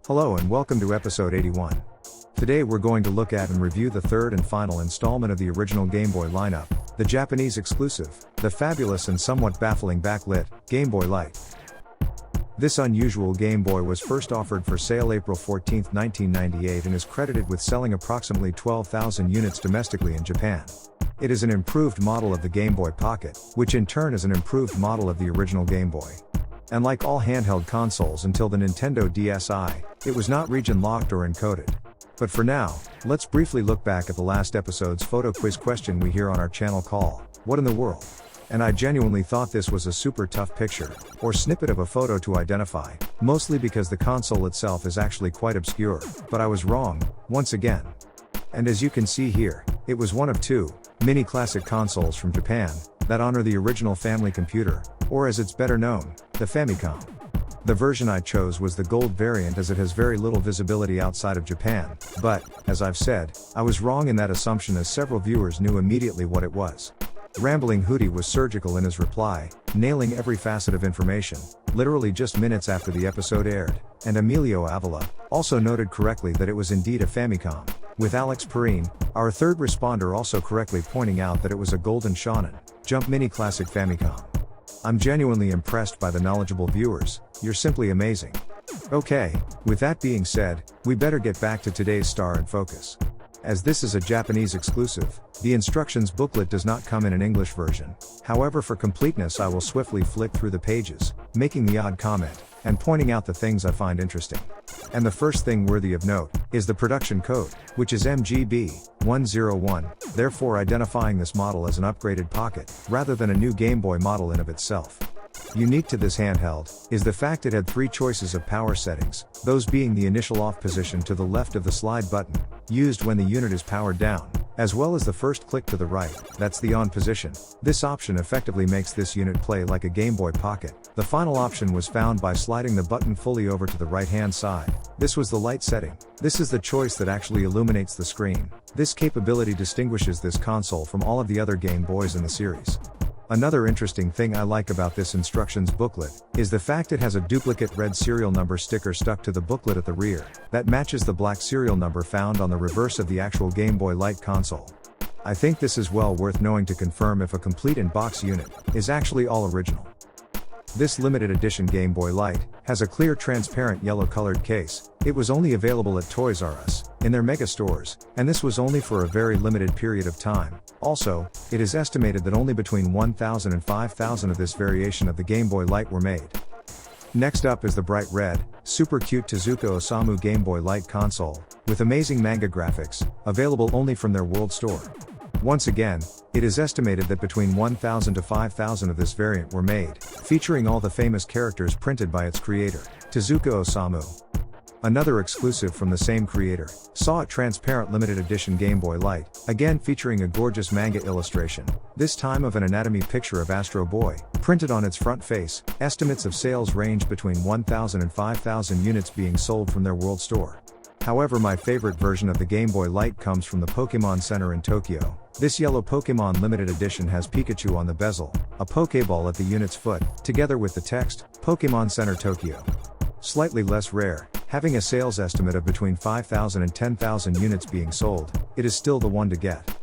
Hello and welcome to episode 81. Today we're going to look at and review the third and final installment of the original Game Boy lineup, the Japanese exclusive, the fabulous and somewhat baffling backlit, Game Boy Light. This unusual Game Boy was first offered for sale April 14, 1998 and is credited with selling approximately 12,000 units domestically in Japan. It is an improved model of the Game Boy Pocket, which in turn is an improved model of the original Game Boy. And like all handheld consoles until the Nintendo DSi, it was not region-locked or encoded. But for now, let's briefly look back at the last episode's photo quiz question we hear on our channel called, What in the World? And I genuinely thought this was a super tough picture, or snippet of a photo to identify, mostly because the console itself is actually quite obscure, but I was wrong, once again. And as you can see here, it was one of two, mini classic consoles from Japan, that honor the original family computer, or as it's better known, the Famicom. The version I chose was the gold variant as it has very little visibility outside of Japan, but, as I've said, I was wrong in that assumption as several viewers knew immediately what it was. Rambling Hootie was surgical in his reply, nailing every facet of information, literally just minutes after the episode aired, and Emilio Avila also noted correctly that it was indeed a Famicom, with Alex Perrine, our third responder, also correctly pointing out that it was a Golden Shonen Jump Mini Classic Famicom. I'm genuinely impressed by the knowledgeable viewers, you're simply amazing. Okay, with that being said, we better get back to today's star and focus. As this is a Japanese exclusive, the instructions booklet does not come in an English version. However, for completeness I will swiftly flick through the pages, making the odd comment, and pointing out the things I find interesting. And the first thing worthy of note, is the production code, which is MGB-101, therefore identifying this model as an upgraded Pocket, rather than a new Game Boy model in of itself. Unique to this handheld, is the fact it had three choices of power settings, those being the initial off position to the left of the slide button, used when the unit is powered down, as well as the first click to the right, that's the on position. This option effectively makes this unit play like a Game Boy Pocket. The final option was found by sliding the button fully over to the right hand side. This was the light setting. This is the choice that actually illuminates the screen. This capability distinguishes this console from all of the other Game Boys in the series. Another interesting thing I like about this instructions booklet, is the fact it has a duplicate red serial number sticker stuck to the booklet at the rear, that matches the black serial number found on the reverse of the actual Game Boy Light console. I think this is well worth knowing to confirm if a complete in-box unit, is actually all original. This limited edition Game Boy Light, has a clear transparent yellow colored case. It was only available at Toys R Us, in their mega stores, and this was only for a very limited period of time. Also, it is estimated that only between 1,000 and 5,000 of this variation of the Game Boy Light were made. Next up is the bright red, super cute Tezuka Osamu Game Boy Light console, with amazing manga graphics, available only from their world store. Once again, it is estimated that between 1,000 to 5,000 of this variant were made, featuring all the famous characters printed by its creator, Tezuka Osamu. Another exclusive from the same creator, saw a transparent limited edition Game Boy Light, again featuring a gorgeous manga illustration, this time of an anatomy picture of Astro Boy, printed on its front face. Estimates of sales range between 1,000 and 5,000 units being sold from their world store. However, my favorite version of the Game Boy Light comes from the Pokemon Center in Tokyo. This yellow Pokemon limited edition has Pikachu on the bezel, a Pokeball at the unit's foot, together with the text, Pokemon Center Tokyo. Slightly less rare, having a sales estimate of between 5,000 and 10,000 units being sold, it is still the one to get.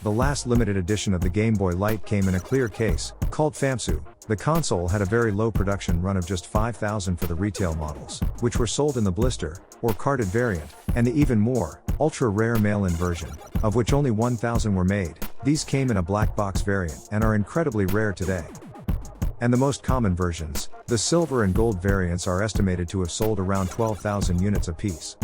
The last limited edition of the Game Boy Light came in a clear case, called Famsu. The console had a very low production run of just 5,000 for the retail models, which were sold in the blister, or carded variant, and the even more, ultra-rare mail-in version, of which only 1,000 were made. These came in a black box variant, and are incredibly rare today. And the most common versions, the silver and gold variants, are estimated to have sold around 12,000 units apiece.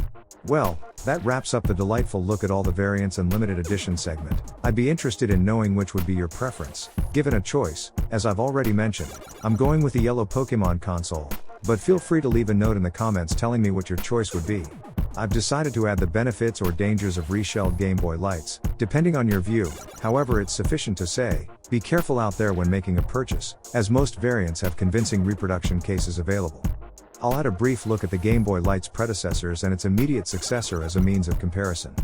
Well, that wraps up the delightful look at all the variants and limited edition segment. I'd be interested in knowing which would be your preference. Given a choice, as I've already mentioned, I'm going with the yellow Pokemon console, but feel free to leave a note in the comments telling me what your choice would be. I've decided to add the benefits or dangers of reshelled Game Boy Lights, depending on your view. However, it's sufficient to say, be careful out there when making a purchase, as most variants have convincing reproduction cases available. I'll add a brief look at the Game Boy Light's predecessors and its immediate successor as a means of comparison.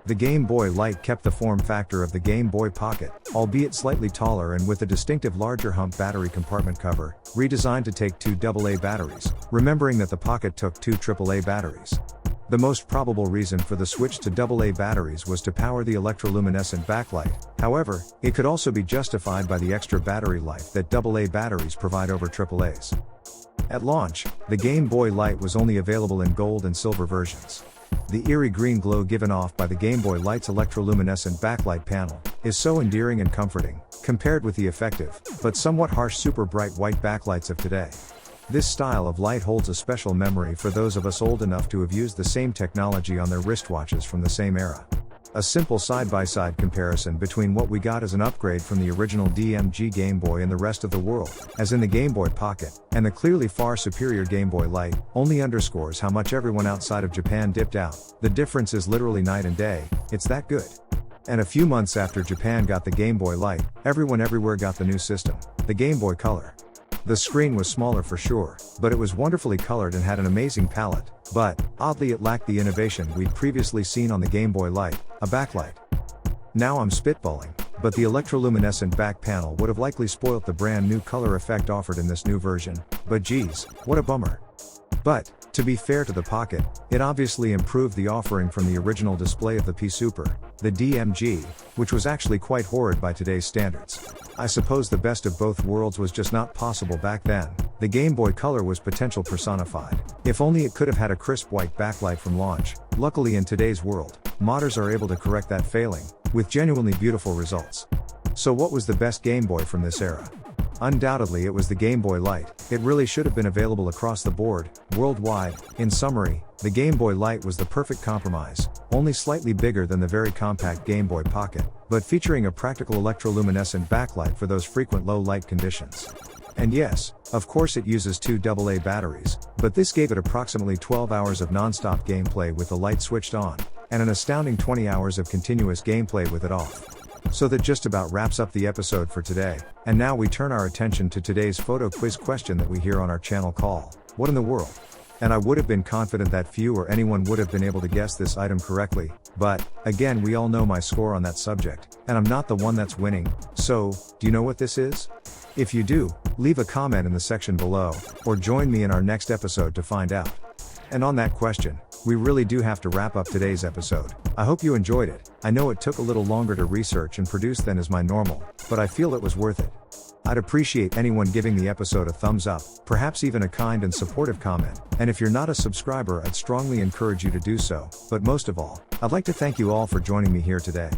The Game Boy Light kept the form factor of the Game Boy Pocket, albeit slightly taller and with a distinctive larger hump battery compartment cover, redesigned to take two AA batteries, remembering that the Pocket took two AAA batteries. The most probable reason for the switch to AA batteries was to power the electroluminescent backlight. However, it could also be justified by the extra battery life that AA batteries provide over AAAs. At launch, the Game Boy Light was only available in gold and silver versions. The eerie green glow given off by the Game Boy Light's electroluminescent backlight panel is so endearing and comforting, compared with the effective, but somewhat harsh super bright white backlights of today. This style of light holds a special memory for those of us old enough to have used the same technology on their wristwatches from the same era. A simple side-by-side comparison between what we got as an upgrade from the original DMG Game Boy and the rest of the world, as in the Game Boy Pocket, and the clearly far superior Game Boy Light, only underscores how much everyone outside of Japan dipped out. The difference is literally night and day, it's that good. And a few months after Japan got the Game Boy Light, everyone everywhere got the new system, the Game Boy Color. The screen was smaller for sure, but it was wonderfully colored and had an amazing palette, but, oddly it lacked the innovation we'd previously seen on the Game Boy Light, a backlight. Now I'm spitballing, but the electroluminescent back panel would have likely spoilt the brand new color effect offered in this new version, but geez, what a bummer. But, to be fair to the Pocket, it obviously improved the offering from the original display of the P Super, the DMG, which was actually quite horrid by today's standards. I suppose the best of both worlds was just not possible back then. The Game Boy Color was potential personified. If only it could have had a crisp white backlight from launch. Luckily in today's world, modders are able to correct that failing, with genuinely beautiful results. So what was the best Game Boy from this era? Undoubtedly it was the Game Boy Light. It really should have been available across the board, worldwide. In summary, the Game Boy Light was the perfect compromise, only slightly bigger than the very compact Game Boy Pocket, but featuring a practical electroluminescent backlight for those frequent low light conditions. And yes, of course it uses two AA batteries, but this gave it approximately 12 hours of non-stop gameplay with the light switched on, and an astounding 20 hours of continuous gameplay with it off. So that just about wraps up the episode for today, and now we turn our attention to today's photo quiz question that we hear on our channel called, What in the World? And I would have been confident that few or anyone would have been able to guess this item correctly, but, again we all know my score on that subject, and I'm not the one that's winning, so, do you know what this is? If you do, leave a comment in the section below, or join me in our next episode to find out. And on that question, we really do have to wrap up today's episode. I hope you enjoyed it. I know it took a little longer to research and produce than is my normal, but I feel it was worth it. I'd appreciate anyone giving the episode a thumbs up, perhaps even a kind and supportive comment, and if you're not a subscriber I'd strongly encourage you to do so, but most of all, I'd like to thank you all for joining me here today.